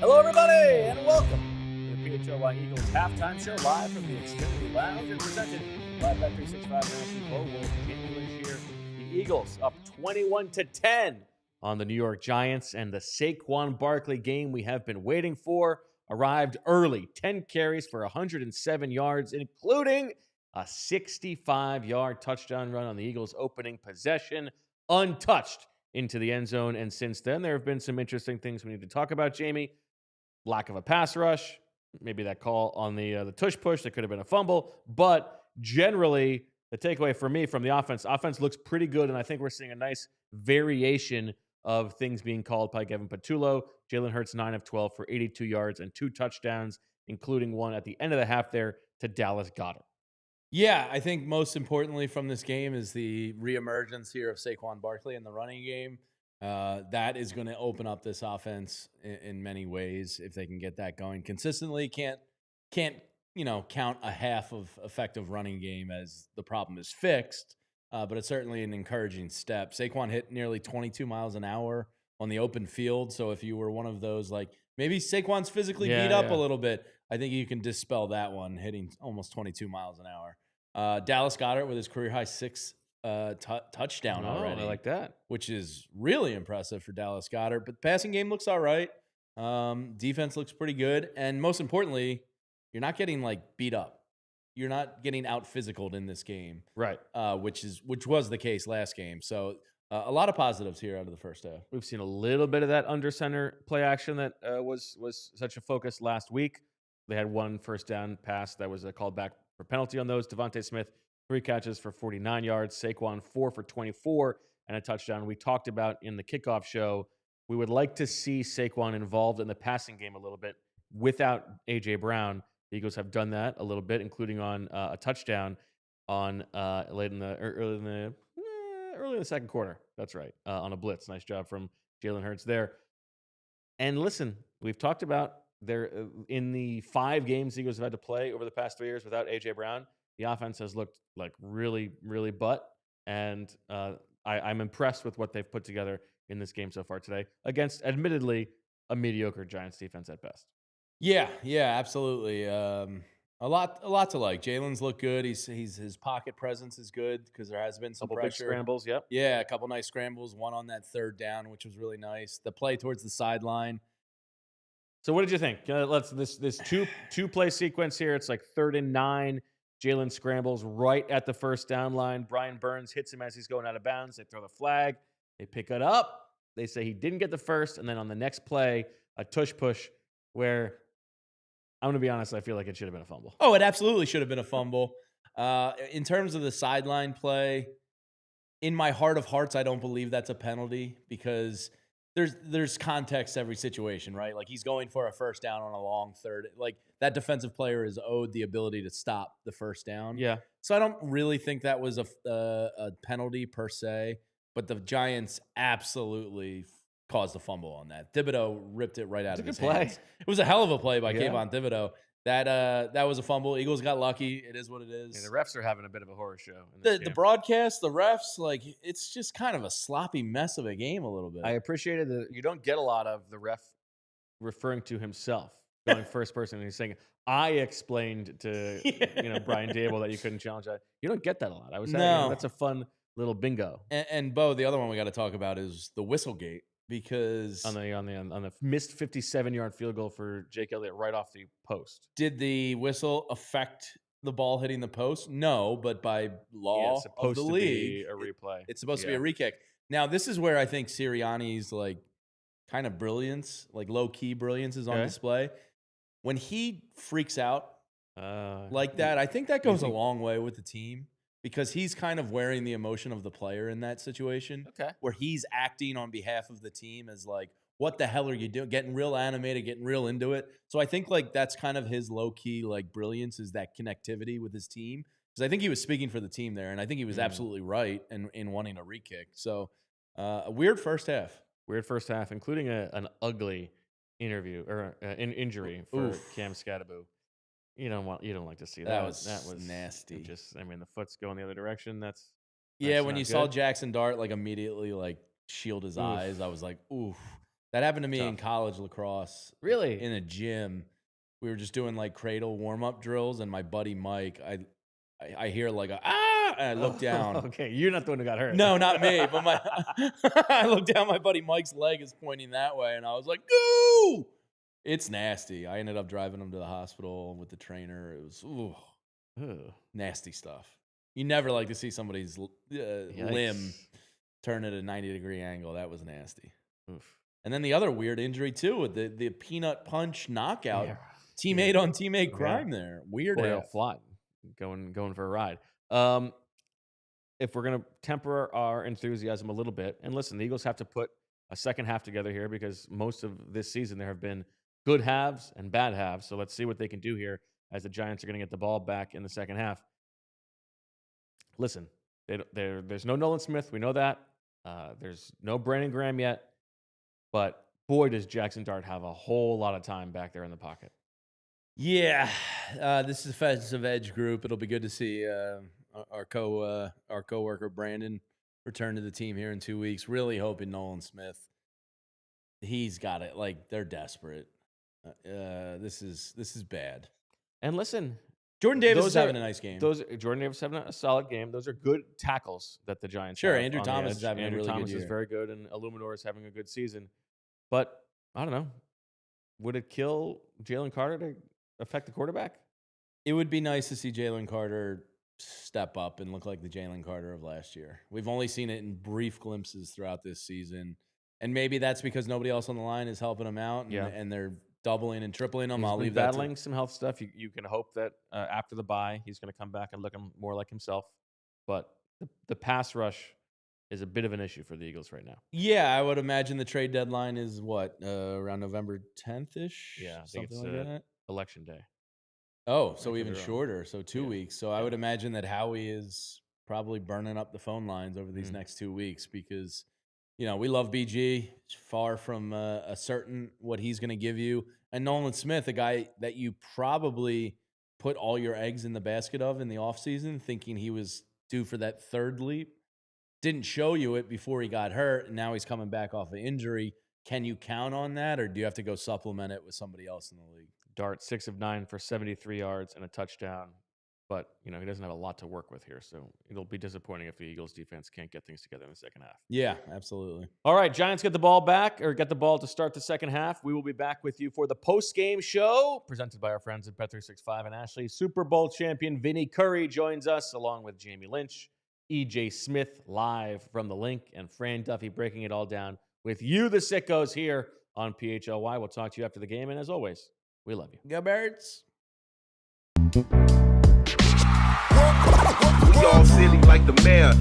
Hello, everybody, and welcome to the PHLY Eagles halftime show live from the Xfinity Lounge and presented by Bet365 National Global. English here. The Eagles up 21-10 on the New York Giants, and the Saquon Barkley game we have been waiting for arrived early. 10 carries for 107 yards, including a 65-yard touchdown run on the Eagles' opening possession, untouched into the end zone. And since then, there have been some interesting things we need to talk about, Jamie. Lack of a pass rush, maybe that call on the tush push, that could have been a fumble. But generally, the takeaway for me from the offense looks pretty good, and I think we're seeing a nice variation of things being called by Kevin Patullo. Jalen Hurts, 9 of 12 for 82 yards and 2 touchdowns, including one at the end of the half there to Dallas Goedert. Yeah, I think most importantly from this game is the reemergence here of Saquon Barkley in the running game. That is going to open up this offense in many ways if they can get that going consistently. Can't count a half of effective running game as the problem is fixed, but it's certainly an encouraging step. Saquon hit nearly 22 miles an hour on the open field, so if you were one of those, like, maybe Saquon's physically beat up a little bit, I think you can dispel that one, hitting almost 22 miles an hour. Dallas Goedert with his career-high 6 touchdown already. I like that. Which is really impressive for Dallas Goedert. But the passing game looks all right. Defense looks pretty good. And most importantly, you're not getting, beat up. You're not getting out-physicaled in this game. Right. Which was the case last game. So a lot of positives here out of the first half. We've seen a little bit of that under center play action that was such a focus last week. They had one first down pass that was a called back for penalty on those. Devontae Smith, 3 catches for 49 yards. Saquon, 4 for 24 and a touchdown. We talked about in the kickoff show, we would like to see Saquon involved in the passing game a little bit without A.J. Brown. The Eagles have done that a little bit, including on a touchdown on early in the second quarter. That's right, on a blitz. Nice job from Jalen Hurts there. And listen, we've talked about there in the 5 games the Eagles have had to play over the past 3 years without A.J. Brown. The offense has looked like really, really butt, and I'm impressed with what they've put together in this game so far today against, admittedly, a mediocre Giants defense at best. Yeah, absolutely. A lot to like. Jalen's looked good. His pocket presence is good because there has been some couple pressure. Big scrambles, yep. Yeah, a couple nice scrambles. One on that third down, which was really nice. The play towards the sideline. So what did you think? This two play sequence here. It's like 3rd and 9. Jalen scrambles right at the first down line. Brian Burns hits him as he's going out of bounds. They throw the flag. They pick it up. They say he didn't get the first. And then on the next play, a tush push where, I'm going to be honest, I feel like it should have been a fumble. Oh, it absolutely should have been a fumble. In terms of the sideline play, in my heart of hearts, I don't believe that's a penalty because there's context to every situation, right? Like, he's going for a first down on a long third. Like, that defensive player is owed the ability to stop the first down. Yeah. So I don't really think that was a penalty per se, but the Giants absolutely caused a fumble on that. Thibodeau ripped it right out of his hands. It was a hell of a play by Kayvon Thibodeau. That was a fumble. Eagles got lucky. It is what it is. Yeah, the refs are having a bit of a horror show. The broadcast, the refs, it's just kind of a sloppy mess of a game a little bit. I appreciated that you don't get a lot of the ref referring to himself, going first person, and he's saying, I explained to Brian Dable that you couldn't challenge that. You don't get that a lot. That's a fun little bingo. And Bo, the other one we got to talk about is the Whistlegate. Because on the missed 57-yard field goal for Jake Elliott right off the post. Did the whistle affect the ball hitting the post? No, but by law of the league, a replay. It's supposed to be a re-kick. Now, this is where I think Sirianni's kind of brilliance, low-key brilliance, is on display. When he freaks out like that, I think that goes a long way with the team. because he's kind of wearing the emotion of the player in that situation. Okay. Where he's acting on behalf of the team as like, what the hell are you doing? Getting real animated, getting real into it. So I think like that's kind of his low key like brilliance, is that connectivity with his team. Because I think he was speaking for the team there, and I think he was absolutely right in wanting a re-kick. So a weird first half. Weird first half, including an ugly injury for Cam Skattebo. You don't like to see that. That was nasty. The foot's going the other direction. That's when you saw Jaxson Dart like immediately like shield his eyes, I was like, oof. That happened to me in college lacrosse. Really? In a gym. We were just doing like cradle warm-up drills, and my buddy Mike, I hear like and I look down. Okay, you're not the one who got hurt. No, not me. But I look down, my buddy Mike's leg is pointing that way, and I was like, "Go!" It's nasty. I ended up driving him to the hospital with the trainer. It was nasty stuff. You never like to see somebody's limb turn at a 90-degree angle. That was nasty. Oof. And then the other weird injury too, with the peanut punch knockout, teammate on teammate crime there. Weird. Fly going for a ride. If we're going to temper our enthusiasm a little bit, and listen, the Eagles have to put a second half together here, because most of this season there have been good halves and bad halves. So let's see what they can do here as the Giants are going to get the ball back in the second half. Listen, there's no Nolan Smith. We know that. There's no Brandon Graham yet. But boy, does Jaxson Dart have a whole lot of time back there in the pocket. Yeah, this is defensive edge group. It'll be good to see our coworker Brandon return to the team here in 2 weeks. Really hoping Nolan Smith. He's got it. Like, they're desperate. This is bad. And listen, Jordan Davis is having a nice game. Jordan Davis having a solid game. Those are good tackles that the Giants have. Andrew Thomas is having a really good year. Is very good, and Illuminor is having a good season. But I don't know. Would it kill Jalen Carter to affect the quarterback? It would be nice to see Jalen Carter step up and look like the Jalen Carter of last year. We've only seen it in brief glimpses throughout this season. And maybe that's because nobody else on the line is helping him out, and they're doubling and tripling him. He's been battling some health stuff. You can hope that after the bye, he's going to come back and look more like himself. But the pass rush is a bit of an issue for the Eagles right now. Yeah, I would imagine the trade deadline is around November 10th-ish? Yeah, I something think it's like that. Election day. Oh, so even shorter. So 2 weeks. So I would imagine that Howie is probably burning up the phone lines over these next 2 weeks, because, we love BG. It's far from a certain what he's going to give you. And Nolan Smith, a guy that you probably put all your eggs in the basket of in the offseason, thinking he was due for that third leap. Didn't show you it before he got hurt, and now he's coming back off an injury. Can you count on that, or do you have to go supplement it with somebody else in the league? Dart, 6 of 9 for 73 yards and a touchdown. But, he doesn't have a lot to work with here, so it'll be disappointing if the Eagles defense can't get things together in the second half. Yeah, absolutely. All right, Giants get the ball to start the second half. We will be back with you for the post-game show presented by our friends at Bet365 and Ashley. Super Bowl champion Vinny Curry joins us, along with Jamie Lynch, EJ Smith live from the link, and Fran Duffy breaking it all down with you, the sickos, here on PHLY. We'll talk to you after the game, and as always, we love you. Go Birds. We all silly like the mayor.